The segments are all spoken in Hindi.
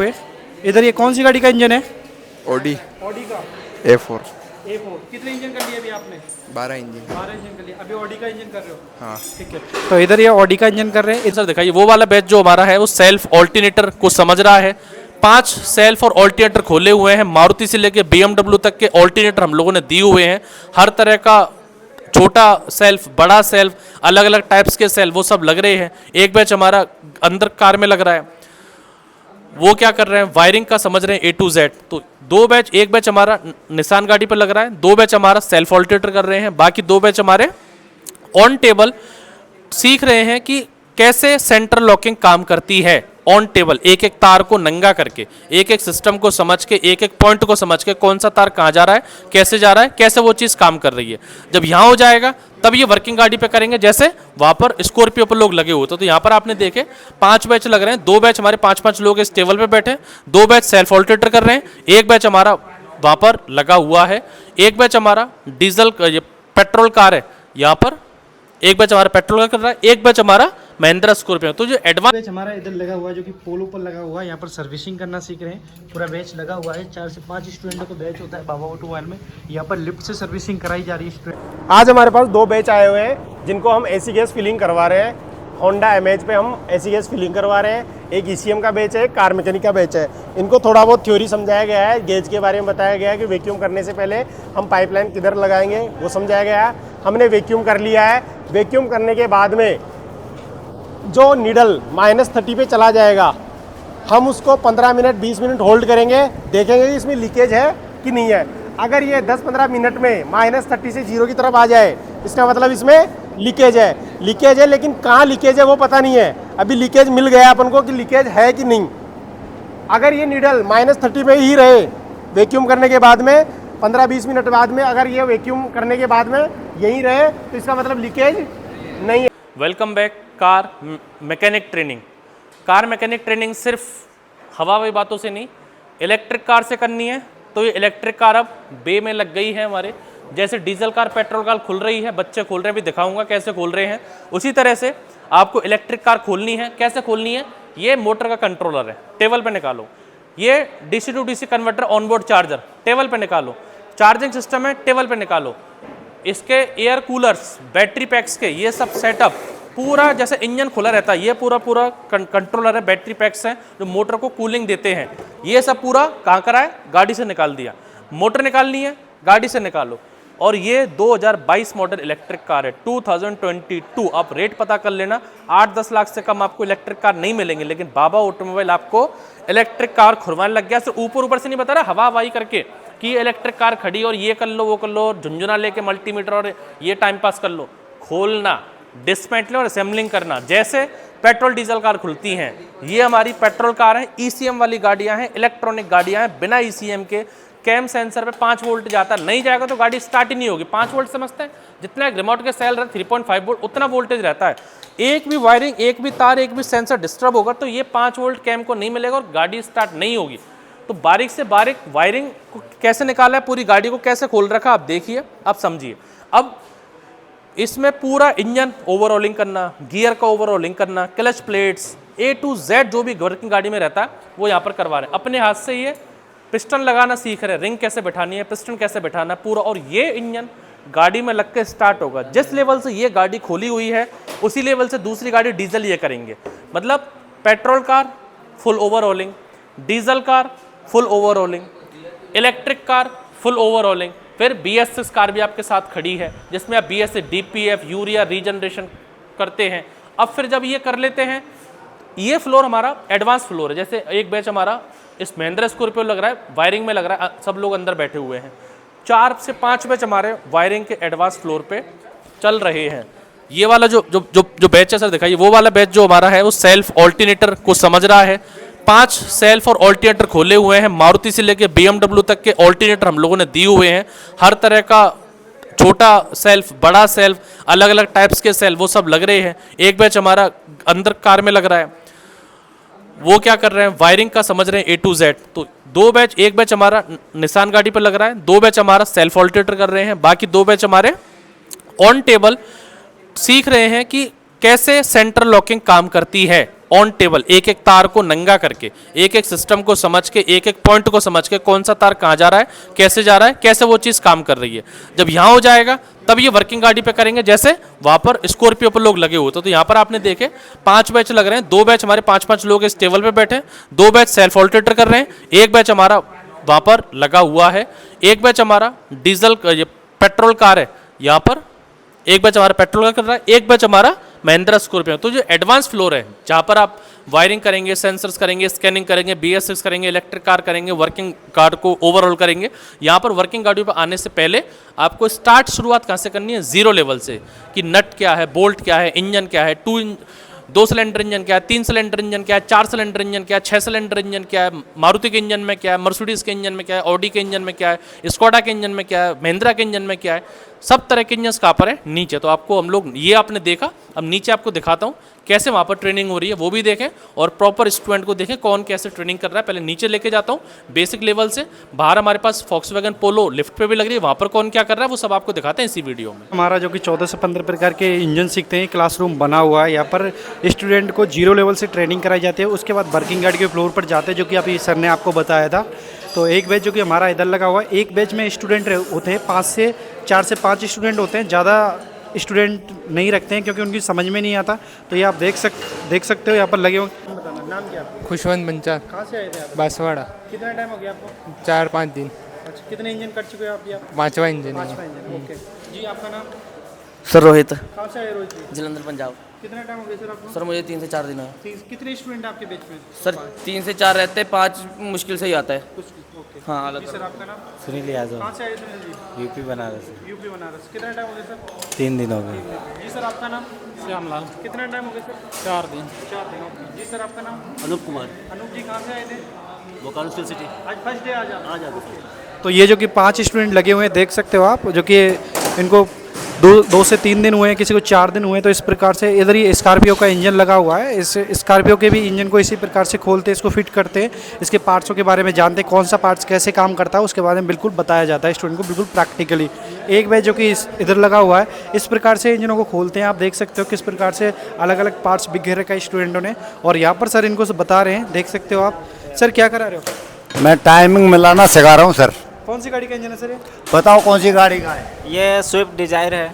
इधर ये कौन सी गाड़ी का इंजन है? ऑडी ऑडी का A4 A4। कितने इंजन कर लिए अभी आपने? 12 इंजन। 12 इंजन कर लिए। अभी ऑडी का इंजन कर रहे हो? हाँ ठीक है। तो इधर ये ऑडी का इंजन कर रहे हैं। सर दिखाइए वो वाला बैच जो हमारा है वो सेल्फ ऑल्टरनेटर को समझ रहा है। 5 सेल्फ और ऑल्टरनेटर खोले हुए हैं। मारुति से लेके BMW तक के ऑल्टरनेटर हम लोगों ने दिए हुए हैं। हर तरह का छोटा सेल्फ, बड़ा सेल्फ, अलग अलग टाइप्स के सेल्फ वो सब लग रहे हैं। एक बैच हमारा अंदर कार में लग रहा है, वो क्या कर रहे हैं, वायरिंग का समझ रहे हैं A to Z। तो 2 बैच, एक बैच हमारा निसान गाड़ी पर लग रहा है, 2 बैच हमारा सेल्फ ऑल्टरनेटर कर रहे हैं, बाकी 2 बैच हमारे ऑन टेबल सीख रहे हैं कि कैसे सेंटर लॉकिंग काम करती है। ऑन टेबल एक एक तार को नंगा करके, एक एक सिस्टम को समझ के, एक एक पॉइंट को समझ के, कौन सा तार कहाँ जा रहा है, कैसे जा रहा है, कैसे वो चीज़ काम कर रही है। जब यहाँ हो जाएगा तब ये वर्किंग गाड़ी पे करेंगे। जैसे वहाँ पर स्कॉर्पियो पर लोग लगे हुए थे, तो यहाँ पर आपने देखे 5 बैच लग रहे हैं। 2 बैच हमारे 5-5 लोग इस टेबल पे बैठे, 2 बैच सेल्फ ऑल्टरनेटर कर रहे हैं, एक बैच हमारा वहाँ पर लगा हुआ है, एक बैच हमारा डीजल पेट्रोल कार है यहाँ पर, एक बैच हमारा पेट्रोल का कर रहा है, एक बैच हमारा महिंद्रा स्कॉर्पियो। तो जो एडवांस बैच हमारा इधर लगा हुआ है जो कि पोल ऊपर लगा हुआ है। यहाँ पर सर्विसिंग करना सीख रहे हैं। पूरा बैच लगा हुआ है। 4 से 5 स्टूडेंटों का बैच होता है बाबा ऑटोमोबाइल में। यहाँ पर लिफ्ट से सर्विसिंग कराई जा रही है स्टूडेंट। आज हमारे पास 2 बैच आए हुए हैं जिनको हम एसी गैस फिलिंग करवा रहे हैं। होंडा एमएच पे हम एसी गैस फिलिंग करवा रहे हैं। एक ईसीएम का बैच है, एक कार मैकेनिक का बैच है। इनको थोड़ा बहुत थ्योरी समझाया गया है, गेज के बारे में बताया गया है कि वैक्यूम करने से पहले हम पाइपलाइन किधर लगाएंगे वो समझाया गया है। हमने वैक्यूम कर लिया है। वैक्यूम करने के बाद में जो नीडल -30 पे चला जाएगा, हम उसको 15 मिनट 20 मिनट होल्ड करेंगे, देखेंगे कि इसमें लीकेज है कि नहीं है। अगर ये 10-15 मिनट में -30 से 0 की तरफ आ जाए, इसका मतलब इसमें लीकेज है। लेकिन कहाँ लीकेज है वो पता नहीं है। अभी लीकेज मिल गया अपन को कि लीकेज है कि नहीं। अगर ये नीडल -30 पे ही रहे वैक्यूम करने के बाद में, 15-20 मिनट बाद में अगर ये वैक्यूम करने के बाद में यहीं रहे, तो इसका मतलब लीकेज नहीं है। Welcome back car mechanic training. Car mechanic training सिर्फ हवाई बातों से नहीं, इलेक्ट्रिक कार से करनी है। तो ये इलेक्ट्रिक कार अब बे में लग गई है हमारे। जैसे डीजल कार, पेट्रोल कार खुल रही है, बच्चे खोल रहे हैं, भी दिखाऊंगा कैसे खोल रहे हैं। उसी तरह से आपको इलेक्ट्रिक कार खोलनी है। कैसे खोलनी है? ये मोटर का कंट्रोलर है, टेबल पे निकालो। ये DC to DC converter, onboard charger, table पे निकालो। चार्जिंग सिस्टम है, टेबल पे निकालो। इसके एयर कूलर्स, बैटरी पैक्स के ये सब सेटअप पूरा, जैसे इंजन खुला रहता है, ये पूरा कंट्रोलर है, बैटरी पैक्स हैं जो मोटर को कूलिंग देते हैं। ये सब पूरा कहाँ करा है? गाड़ी से निकाल दिया। मोटर निकालनी है, गाड़ी से निकालो। और ये 2022 मॉडल इलेक्ट्रिक कार है, 2022। आप रेट पता कर लेना, 8-10 लाख से कम आपको इलेक्ट्रिक कार नहीं मिलेंगे। लेकिन बाबा ऑटोमोबाइल आपको इलेक्ट्रिक कार खुलवाने लग गया। सिर्फ ऊपर से नहीं बता रहा हवाई करके कि इलेक्ट्रिक कार खड़ी और ये कर लो, वो कर लो, झुंझुना लेके मल्टीमीटर और ये टाइम पास कर लो। खोलना, डिसमेंटलिंग और असेंबलिंग करना। जैसे पेट्रोल डीजल कार खुलती हैं, ये हमारी पेट्रोल कार हैं, ECM वाली गाड़ियां हैं, इलेक्ट्रॉनिक गाड़ियां हैं। बिना ECM के कैम सेंसर पे 5 वोल्ट जाता नहीं जाएगा तो गाड़ी स्टार्ट ही नहीं होगी। 5 वोल्ट समझते हैं, जितना रिमोट के सेल रहता है 3.5 वोल्ट उतना वोल्टेज रहता है। एक भी वायरिंग, एक भी तार, एक भी सेंसर डिस्टर्ब होगा तो ये 5 वोल्ट कैम को नहीं मिलेगा और गाड़ी स्टार्ट नहीं होगी। तो बारीक से बारीक वायरिंग को कैसे निकाला है, पूरी गाड़ी को कैसे खोल रखा आप देखिए, आप समझिए। अब इसमें पूरा इंजन ओवरऑलिंग करना, गियर का ओवरऑलिंग करना, clutch plates A to Z जो भी वर्किंग गाड़ी में रहता है वो यहाँ पर करवा रहे हैं। अपने हाथ से ये पिस्टन लगाना सीख रहे हैं, रिंग कैसे बैठानी है, पिस्टन कैसे बैठाना है पूरा। और ये इंजन गाड़ी में लग के स्टार्ट होगा। जिस लेवल से ये गाड़ी खोली हुई है उसी लेवल से दूसरी गाड़ी डीजल ये करेंगे। मतलब petrol car full overhauling, diesel car full overhauling, electric car full overhauling. फिर BS6 कार भी आपके साथ खड़ी है जिसमें आप BS6, DPF, यूरिया रीजनरेशन करते हैं। अब फिर जब ये कर लेते हैं, ये फ्लोर हमारा एडवांस फ्लोर है। जैसे एक बैच हमारा इस महिंद्रा स्कॉर्पियो लग रहा है, वायरिंग में लग रहा है, सब लोग अंदर बैठे हुए हैं। 4 से 5 बैच हमारे वायरिंग के एडवांस फ्लोर पे चल रहे हैं। ये वाला जो बैच है सर दिखाइए, वो वाला बैच जो हमारा है वो सेल्फ ऑल्टरनेटर को समझ रहा है। 5 सेल्फ और ऑल्टरनेटर खोले हुए हैं। मारुति से लेके BMW तक के ऑल्टरनेटर हम लोगों ने दिए हुए हैं। हर तरह का छोटा सेल्फ, बड़ा सेल्फ, अलग अलग टाइप्स के सेल्फ वो सब लग रहे हैं। एक बैच हमारा अंदर कार में लग रहा है, वो क्या कर रहे हैं, वायरिंग का समझ रहे हैं A to Z। तो 2 बैच, एक बैच हमारा निसान गाड़ी पर लग रहा है, 2 बैच हमारा सेल्फ ऑल्टरनेटर कर रहे हैं, बाकी 2 बैच हमारे ऑन टेबल सीख रहे हैं कि कैसे सेंटर लॉकिंग काम करती है। ऑन टेबल एक एक तार को नंगा करके, एक एक सिस्टम को समझ के, एक एक पॉइंट को समझ के कौन सा तार कहाँ जा रहा है, कैसे जा रहा है, कैसे वो चीज़ काम कर रही है। जब यहाँ हो जाएगा तब ये वर्किंग गाड़ी पे करेंगे। जैसे वहाँ पर स्कॉर्पियो पर लोग लगे हुए तो यहाँ पर आपने देखे 5 बैच लग रहे हैं, 2 बैच हमारे 5-5 लोग इस टेबल पे बैठे, 2 बैच सेल्फ ऑल्टरेटर कर रहे हैं, 1 बैच हमारा वहाँ पर लगा हुआ है, 1 बैच हमारा डीजल ये पेट्रोल कार है यहाँ पर, 1 बैच हमारा पेट्रोल का कर रहा है, 1 बैच हमारा महिंद्रा स्कॉर्पियो। तो जो एडवांस फ्लोर है जहाँ पर आप वायरिंग करेंगे, सेंसर्स करेंगे, स्कैनिंग करेंगे, BS6 करेंगे, इलेक्ट्रिक कार करेंगे, वर्किंग कार को ओवरऑल करेंगे। यहाँ पर वर्किंग गाड़ियों पर आने से पहले आपको शुरुआत कहाँ से करनी है, 0 लेवल से, कि नट क्या है, बोल्ट क्या है, इंजन क्या है, 2 सिलेंडर इंजन क्या है, 3 सिलेंडर इंजन क्या है, 4 सिलेंडर इंजन क्या है, 6 सिलेंडर इंजन क्या है, मारुति के इंजन में क्या है, मर्सिडीज के इंजन में क्या है, ऑडी के इंजन में क्या है, स्कोडा के इंजन में क्या है, महिंद्रा के इंजन में क्या है, सब तरह के इंजन कहाँ पर है, नीचे। तो आपको हम लोग ये आपने देखा, अब नीचे आपको दिखाता हूँ कैसे वहाँ पर ट्रेनिंग हो रही है, वो भी देखें और प्रॉपर स्टूडेंट को देखें कौन कैसे ट्रेनिंग कर रहा है। पहले नीचे लेके जाता हूँ बेसिक लेवल से, बाहर हमारे पास Volkswagen पोलो लिफ्ट पे भी लग रही है, वहाँ पर कौन क्या कर रहा है वो सब आपको दिखाते हैं इसी वीडियो में। हमारा जो कि 14 से 15 प्रकार के इंजन सीखते हैं, क्लासरूम बना हुआ है। यहाँ पर स्टूडेंट को 0 लेवल से ट्रेनिंग कराई जाती है, उसके बाद वर्किंग गाड़ी के फ्लोर पर जाते हैं, जो कि अभी सर ने आपको बताया था। तो एक बैच जो कि हमारा इधर लगा हुआ है, एक बैच में स्टूडेंट होते हैं 4 से 5 स्टूडेंट होते हैं, ज़्यादा स्टूडेंट नहीं रखते हैं क्योंकि उनकी समझ में नहीं आता। तो ये आप देख सकते हो यहाँ पर लगे हुए। नाम क्या आपका? खुशवंत बंचाल, कहाँ से आए थे आप? बांसवाड़ा। कितना टाइम हो गया आपको? 4-5 दिन। अच्छा, कितने इंजन कर चुके हो आप? 5वां इंजन है। 5वां इंजन, ओके जी। आपका नाम? सर रोहित, कहाँ से आए रोहित जी? जलंधर पंजाब। कितना टाइम हो गया सर आपको? सर मुझे 3 से 4 दिन है। कितने स्टूडेंट आपके बैच में? सर 3 से 4 रहते हैं, 5 मुश्किल से ही आता है। ओके हाँ जी। अलग। सर आपका नाम? सुनील यादव, कहाँ से आए सुनील जी? यूपी बनारस। यूपी बनारस। कितना टाइम हो गया सर? 3 दिन हो गए। जी सर आपका नाम? श्यामलाल, कितना टाइम हो गया सर? 4 दिन। 4 दिन, ओके जी। सर आपका नाम? अनूप कुमार, अनूप जी कहाँ से आए थे? Bokaro steel city. आज फर्स्ट डे आज आज आ तो ये जो कि 5 स्टूडेंट लगे हुए हैं, देख सकते हो आप, जो कि इनको 2 से 3 दिन हुए हैं, किसी को 4 दिन हुए हैं। तो इस प्रकार से इधर ही स्कॉर्पियो का इंजन लगा हुआ है, इस स्कॉर्पियो के भी इंजन को इसी प्रकार से खोलते हैं, इसको फिट करते हैं, इसके पार्ट्सों के बारे में जानते हैं, कौन सा पार्ट्स कैसे काम करता है उसके बारे में बिल्कुल बताया जाता है स्टूडेंट को, बिल्कुल प्रैक्टिकली। एक बैच जो कि इधर लगा हुआ है, इस प्रकार से इंजनों को खोलते हैं। आप देख सकते हो किस प्रकार से अलग अलग पार्ट्स बिखेर रखा है स्टूडेंटों ने, और यहाँ पर सर इनको बता रहे हैं, देख सकते हो आप। सर क्या करा रहे हो? मैं टाइमिंग मिलाना सिखा रहा हूँ सर। कौन सी गाड़ी का इंजन है सर ये? बताओ कौन सी गाड़ी का है? ये स्विफ्ट डिजायर है।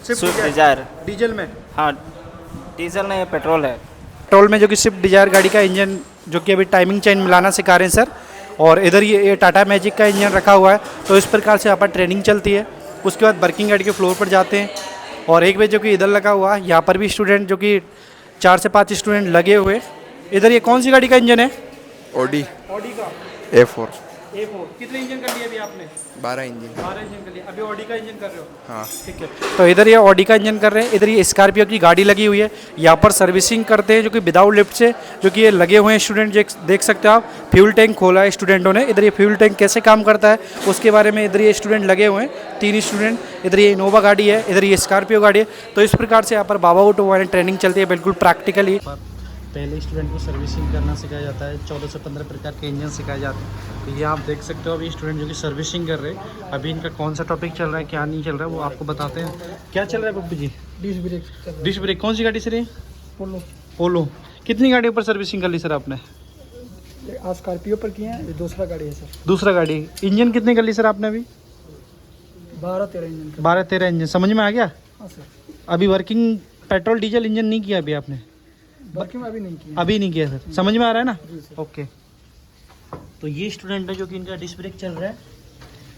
Swift Dzire. डीजल में? हाँ, डीजल नहीं, पेट्रोल है। पेट्रोल में जो कि स्विफ्ट डिजायर गाड़ी का इंजन, जो कि अभी टाइमिंग चेन मिलाना सिखा रहे हैं सर। और इधर ये टाटा मैजिक का इंजन रखा हुआ है। तो इस प्रकार से यहाँ पर ट्रेनिंग चलती है। उसके बाद वर्किंग गाड़ी के फ्लोर पर जाते हैं। और एक बैच जो कि इधर लगा हुआ है, यहाँ पर भी स्टूडेंट जो कि 4 से 5 स्टूडेंट लगे हुए। इधर ये कौन सी गाड़ी का इंजन है? ऑडी ऑडी का A4। कितने इंजन कर लिए अभी आपने? 12 इंजन। 12 इंजन कर लिए। अभी ऑडी का इंजन कर रहे हो? हाँ। ठीक है। तो इधर ये ऑडी का इंजन कर रहे हैं, इधर ये स्कॉर्पियो की गाड़ी लगी हुई है। यहाँ पर सर्विसिंग करते हैं, जो कि विदाउट लिफ्ट से, जो कि ये लगे हुए हैं स्टूडेंट। देख सकते हो आप, फ्यूल टैंक खोला है स्टूडेंटों ने। इधर ये फ्यूल टैंक कैसे काम करता है उसके बारे में इधर ये स्टूडेंट लगे हुए हैं, 3 स्टूडेंट। इधर ये इनोवा गाड़ी है, इधर ये स्कॉर्पियो गाड़ी है। तो इस प्रकार से यहाँ पर बाबा ऑटोमोबाइल ट्रेनिंग चलती है, बिल्कुल प्रैक्टिकली। पहले स्टूडेंट को सर्विसिंग करना सिखाया जाता है, 14 से 15 प्रकार के इंजन सिखाए जाते हैं। तो ये आप देख सकते हो अभी स्टूडेंट जो कि सर्विसिंग कर रहे हैं। अभी इनका कौन सा टॉपिक चल रहा है, क्या नहीं चल रहा है, वो आपको बताते हैं। क्या चल रहा है Pappu ji? Disc brake. Disc brake कौन सी गाड़ी सर? ये पोलो। पोलो। कितनी गाड़ियों पर सर्विसिंग कर ली सर आपने? आज स्कॉर्पियो पर किए हैं, ये दूसरा गाड़ी है सर। दूसरा गाड़ी। इंजन कितने कर ली सर आपने अभी? 12-13 इंजन। 12-13 इंजन। समझ में आ गया? हाँ सर। अभी वर्किंग पेट्रोल डीजल इंजन नहीं किया अभी आपने? बाकी में अभी नहीं किया। अभी नहीं किया सर। समझ में आ रहा है ना? ओके। तो ये स्टूडेंट है जो कि इनका डिस्क ब्रेक चल रहा है।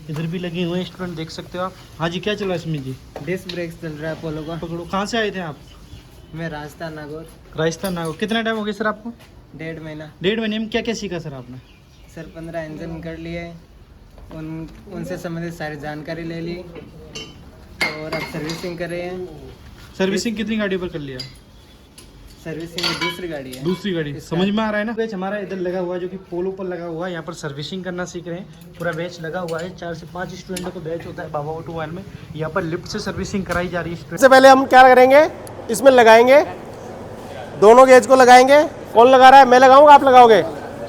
इधर भी लगे हुए हैं स्टूडेंट, देख सकते हो आप। हाँ जी, क्या चल रहा है इसमें जी? डिस्क ब्रेक चल रहा है पोलो का। पकड़ो। कहाँ से आए थे आप? मैं राजस्थान नागौर। राजस्थान नागौर। कितना टाइम हो गया सर आपको? 1.5 महीना। 1.5 महीने में क्या क्या सीखा सर आपने? सर 15 इंजन कर लिए, उनसे संबंधित सारी जानकारी ले ली और अब सर्विसिंग कर रहे हैं। सर्विसिंग कितनी गाड़ियों पर कर लिया? सर्विसिंग में दूसरी गाड़ी है। दूसरी गाड़ी। समझ में आ रहा है ना? बैच हमारा इधर लगा हुआ है, जो कि पोलो पर लगा हुआ है। यहाँ पर सर्विसिंग करना सीख रहे हैं। पूरा बैच लगा हुआ है, 4 से 5 स्टूडेंटों का बैच होता है बाबा ऑटोमोबाइल में। यहाँ पर लिफ्ट से सर्विसिंग कराई जा रही है। सबसे पहले हम क्या करेंगे, इसमें लगाएंगे, दोनों गेज को लगाएंगे। कौन लगा रहा है? मैं लगाऊंगा, आप लगाओगे?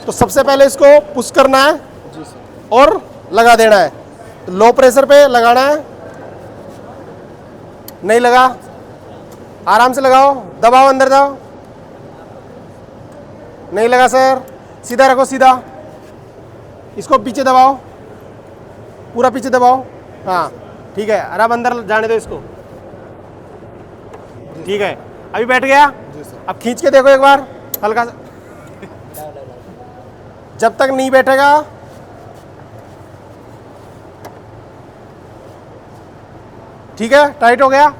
तो सबसे पहले इसको पुश करना है और लगा देना है। तो लो प्रेशर पे लगाना है, नहीं लगा, आराम से लगाओ, दबाओ, अंदर जाओ, नहीं लगा सर, सीधा रखो सीधा, इसको पीछे दबाओ, पूरा पीछे दबाओ, हाँ ठीक है। अरे अब अंदर जाने दो इसको, ठीक है अभी बैठ गया। अब खींच के देखो एक बार हल्का सा, जब तक नहीं बैठेगा ठीक है, टाइट हो गया।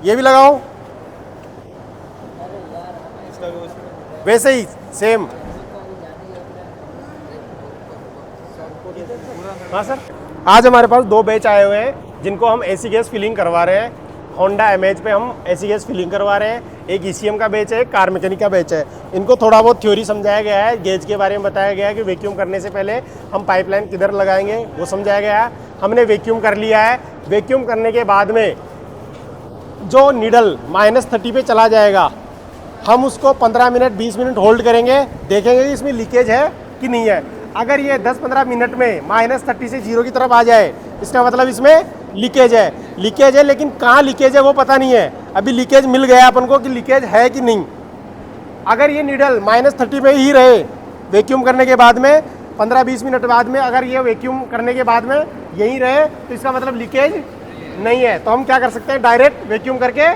ये भी लगाओ वैसे ही सेम। हाँ सर, आज हमारे पास 2 बैच आए हुए हैं जिनको हम एसी गैस फिलिंग करवा रहे हैं। होंडा एमएच पे हम एसी गैस फिलिंग करवा रहे हैं। एक ईसीएम का बैच है, एक कार मैकेनिक का बैच है। इनको थोड़ा बहुत थ्योरी समझाया गया है, गेज के बारे में बताया गया है कि वैक्यूम करने से पहले हम पाइपलाइन किधर लगाएंगे वो समझाया गया है। हमने वैक्यूम कर लिया है। वैक्यूम करने के बाद में जो नीडल -30 पे चला जाएगा, हम उसको 15 मिनट 20 मिनट होल्ड करेंगे, देखेंगे कि इसमें लीकेज है कि नहीं है। अगर ये 10-15 मिनट में -30 से 0 की तरफ आ जाए, इसका मतलब इसमें लीकेज है। लीकेज है, लेकिन कहाँ लीकेज है वो पता नहीं है। अभी लीकेज मिल गया अपन को कि लीकेज है कि नहीं। अगर ये नीडल -30 पे ही रहे वैक्यूम करने के बाद में, 15-20 मिनट बाद में अगर ये वैक्यूम करने के बाद में यहीं रहे, तो इसका मतलब लीकेज नहीं है। तो हम क्या कर सकते हैं, डायरेक्ट वैक्यूम करके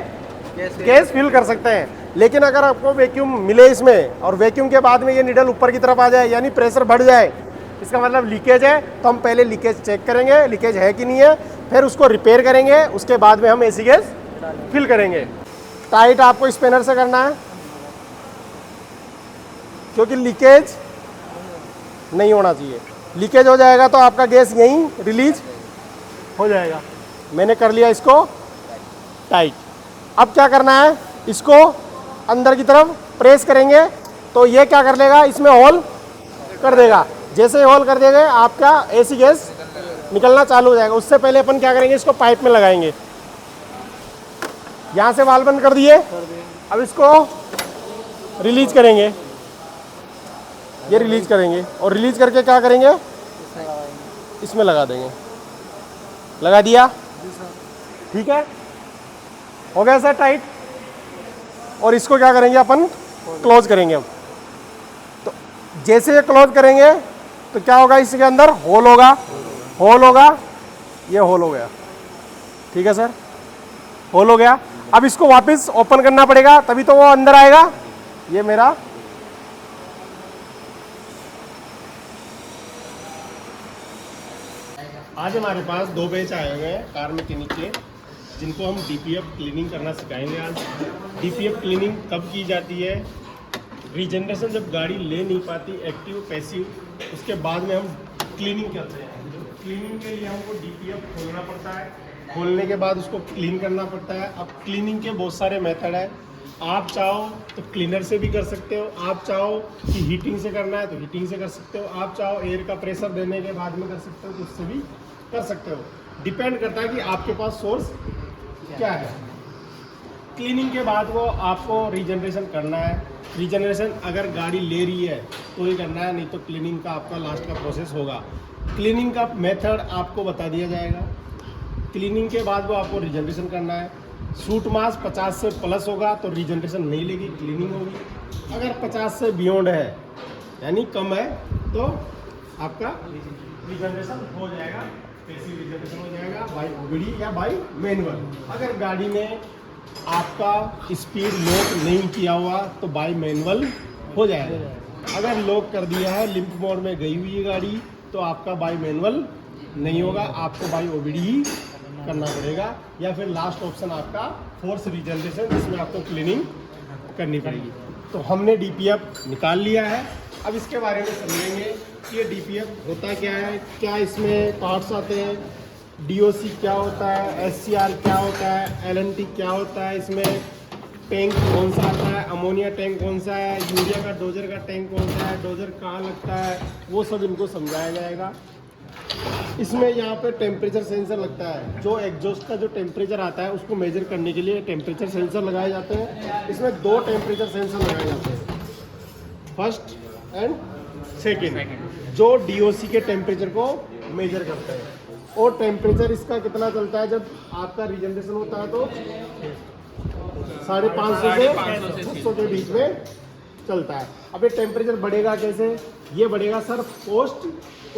गैस फिल कर सकते हैं। लेकिन अगर आपको वैक्यूम मिले इसमें और वैक्यूम के बाद में ये नीडल ऊपर की तरफ आ जाए, यानी प्रेशर बढ़ जाए, इसका मतलब लीकेज है। तो हम पहले लीकेज चेक करेंगे, लीकेज है कि नहीं है, फिर उसको रिपेयर करेंगे, उसके बाद में हम एसी गैस फिल करेंगे। टाइट आपको स्पेनर से करना है क्योंकि लीकेज नहीं होना चाहिए। लीकेज हो जाएगा तो आपका गैस यहीं रिलीज हो जाएगा। मैंने कर लिया इसको टाइट। अब क्या करना है, इसको अंदर की तरफ प्रेस करेंगे तो ये क्या कर लेगा, इसमें होल कर देगा। जैसे होल कर देगा आपका एसी गैस निकलना चालू हो जाएगा। उससे पहले अपन क्या करेंगे, इसको पाइप में लगाएंगे। यहाँ से वाल्व बंद कर दिए, अब इसको रिलीज करेंगे। ये रिलीज करेंगे और रिलीज करके क्या करेंगे, इसमें लगा देंगे। लगा दिया, ठीक है, हो गया सर टाइट। और इसको क्या करेंगे, अपन क्लोज करेंगे। अब तो जैसे ये क्लोज करेंगे तो क्या होगा, इसके अंदर होल होगा, होल होगा, ये होल हो गया, ठीक है सर, होल हो गया। अब इसको वापस ओपन करना पड़ेगा तभी तो वो अंदर आएगा। ये मेरा आज हमारे पास 2 बैच आए हुए हैं कार मैकेनिक के, जिनको हम डीपीएफ क्लीनिंग करना सिखाएंगे आज। डीपीएफ क्लीनिंग कब की जाती है, रीजनरेशन जब गाड़ी ले नहीं पाती, एक्टिव पैसिव, उसके बाद में हम क्लीनिंग करते हैं। क्लीनिंग के लिए हमको डीपीएफ खोलना पड़ता है, खोलने के बाद उसको क्लीन करना पड़ता है। अब क्लीनिंग के बहुत सारे मेथड है। आप चाहो तो क्लीनर से भी कर सकते हो, आप चाहो कि हीटिंग से करना है तो हीटिंग से कर सकते हो, आप चाहो एयर का प्रेशर देने के बाद में कर सकते हो तो उससे भी कर सकते हो। डिपेंड करता है कि आपके पास सोर्स क्या है। क्लीनिंग के बाद वो आपको रीजनरेशन करना है। रीजनरेशन अगर गाड़ी ले रही है तो ही करना है, नहीं तो क्लीनिंग का आपका लास्ट का प्रोसेस होगा। क्लीनिंग का मेथड आपको बता दिया जाएगा। क्लीनिंग के बाद वो आपको रीजनरेशन करना है। सूट मास 50 से प्लस होगा तो रीजनरेशन नहीं लेगी, क्लीनिंग होगी। अगर 50 से बियॉन्ड है यानी कम है तो आपका रीजनरेशन हो जाएगा, पैसिव रीजनरेशन हो जाएगा बाई ओबीडी या बाई मैनुअल। अगर गाड़ी में आपका स्पीड लॉक नहीं किया हुआ तो बाई मैनुअल हो जाएगा। अगर लॉक कर दिया है, लिंप मोड में गई हुई है गाड़ी, तो आपका बाई मैनुअल नहीं होगा, आपको बाई ओबीडी ही करना पड़ेगा। या फिर लास्ट ऑप्शन आपका फोर्स रीजनरेशन, जिसमें आपको क्लीनिंग करनी पड़ेगी। तो हमने डीपीएफ निकाल लिया है। अब इसके बारे में समझेंगे कि ये डीपीएफ होता क्या है, क्या इसमें पार्ट्स आते हैं, डीओसी क्या होता है, एससीआर क्या होता है, एलएनटी क्या होता है, इसमें टैंक कौन सा आता है, अमोनिया टैंक कौन सा है, यूरिया का डोजर का टैंक कौन सा है, डोजर कहाँ लगता है, वो सब इनको समझाया जाएगा। इसमें यहाँ पे टेम्परेचर सेंसर लगता है। जो एग्जॉस्ट का जो टेम्परेचर आता है उसको मेजर करने के लिए टेम्परेचर सेंसर लगाए जाते हैं। इसमें 2 टेम्परेचर सेंसर लगाए जाते हैं, फर्स्ट एंड सेकेंड, जो डीओसी के टेम्परेचर को मेजर करते हैं। और टेम्परेचर इसका कितना चलता है, जब आपका रीजनरेशन होता है तो 550 से 600 के बीच में चलता है। अब ये टेम्परेचर बढ़ेगा कैसे? ये बढ़ेगा सर पोस्ट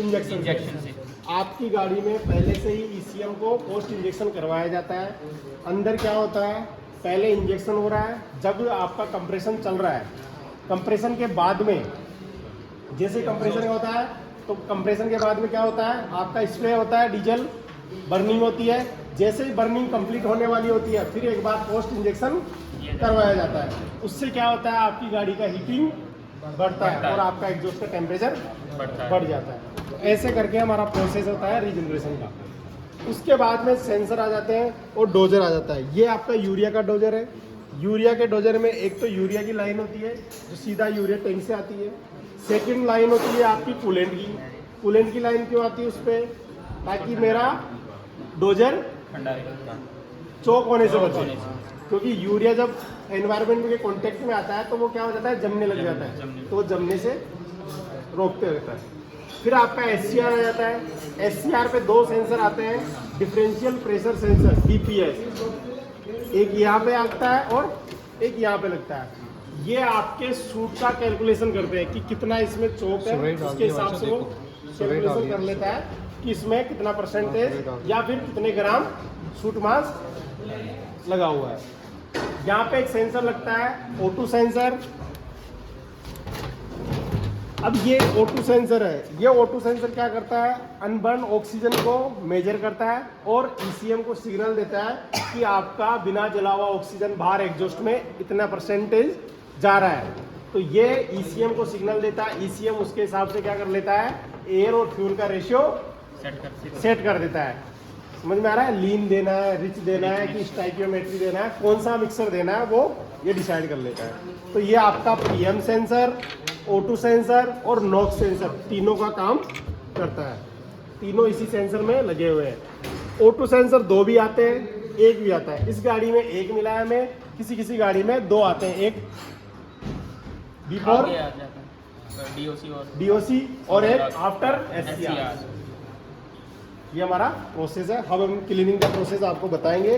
इंजेक्शन से। आपकी गाड़ी में पहले से ही ECM को पोस्ट इंजेक्शन करवाया जाता है। अंदर क्या होता है, पहले इंजेक्शन हो रहा है जब आपका कंप्रेशन चल रहा है। कंप्रेशन के बाद में जैसे कंप्रेशन होता है तो कंप्रेशन के बाद में क्या होता है, आपका स्प्रे होता है, डीजल बर्निंग होती है। जैसे ही बर्निंग कंप्लीट होने वाली होती है फिर एक बार पोस्ट इंजेक्शन करवाया जाता है। उससे क्या होता है, आपकी गाड़ी का हीटिंग बढ़ता है और आपका एग्जॉस्ट का टेम्परेचर बढ़ जाता है। तो ऐसे करके हमारा प्रोसेस होता है रीजनरेशन का। उसके बाद में सेंसर आ जाते हैं और डोजर आ जाता है। ये आपका यूरिया का डोजर है। यूरिया के डोजर में एक तो यूरिया की लाइन होती है जो सीधा यूरिया टैंक से आती है। सेकंड लाइन होती है आपकी कूलेंट की। कूलेंट की लाइन क्यों आती है उस पर, ताकि मेरा डोजर चौक होने से बचे, क्योंकि यूरिया जब एनवायरनमेंट के कांटेक्ट में आता है तो वो क्या हो जाता है, जमने लग जाता है, तो वो जमने से रोकते रहता है। फिर आपका SCR आ जाता है। SCR पे दो सेंसर आते हैं, डिफरेंशियल प्रेशर सेंसर DPS, एक यहाँ पे लगता है और एक यहाँ पे लगता है। ये आपके सूट का कैलकुलेशन करते हैं कि कितना इसमें चौक है, उसके हिसाब से वो कैलकुलेशन कर लेता है कि इसमें कितना परसेंटेज या फिर कितने ग्राम सूट मास लगा हुआ है। यहाँ पे एक सेंसर लगता है O2 सेंसर। अब ये O2 सेंसर है। ये O2 सेंसर क्या करता है, अनबर्न ऑक्सीजन को मेजर करता है और ECM को सिग्नल देता है कि आपका बिना जला हुआ ऑक्सीजन बाहर एग्जॉस्ट में इतना परसेंटेज जा रहा है। तो ये ECM को सिग्नल देता है। ECM उसके हिसाब से क्या कर लेता है, एयर और फ्यूल का रेशियो सेट कर देता है। समझ में आ रहा है, लीन देना है, रिच देना है कि स्टाइकियोमेट्री देना है, कौन सा मिक्सर देना है, वो ये डिसाइड कर लेता है। तो ये आपका PM सेंसर, O2 सेंसर और NOx सेंसर तीनों का काम करता है। तीनों इसी सेंसर में लगे हुए हैं। O2 सेंसर 2 भी आते हैं, 1 भी आता है। इस गाड़ी में 1 मिला है हमें, किसी किसी गाड़ी में 2 आते हैं, एक बिफोर DOC और एक आफ्टर SCR। ये हमारा प्रोसेस है। अब हम क्लीनिंग का प्रोसेस आपको बताएंगे।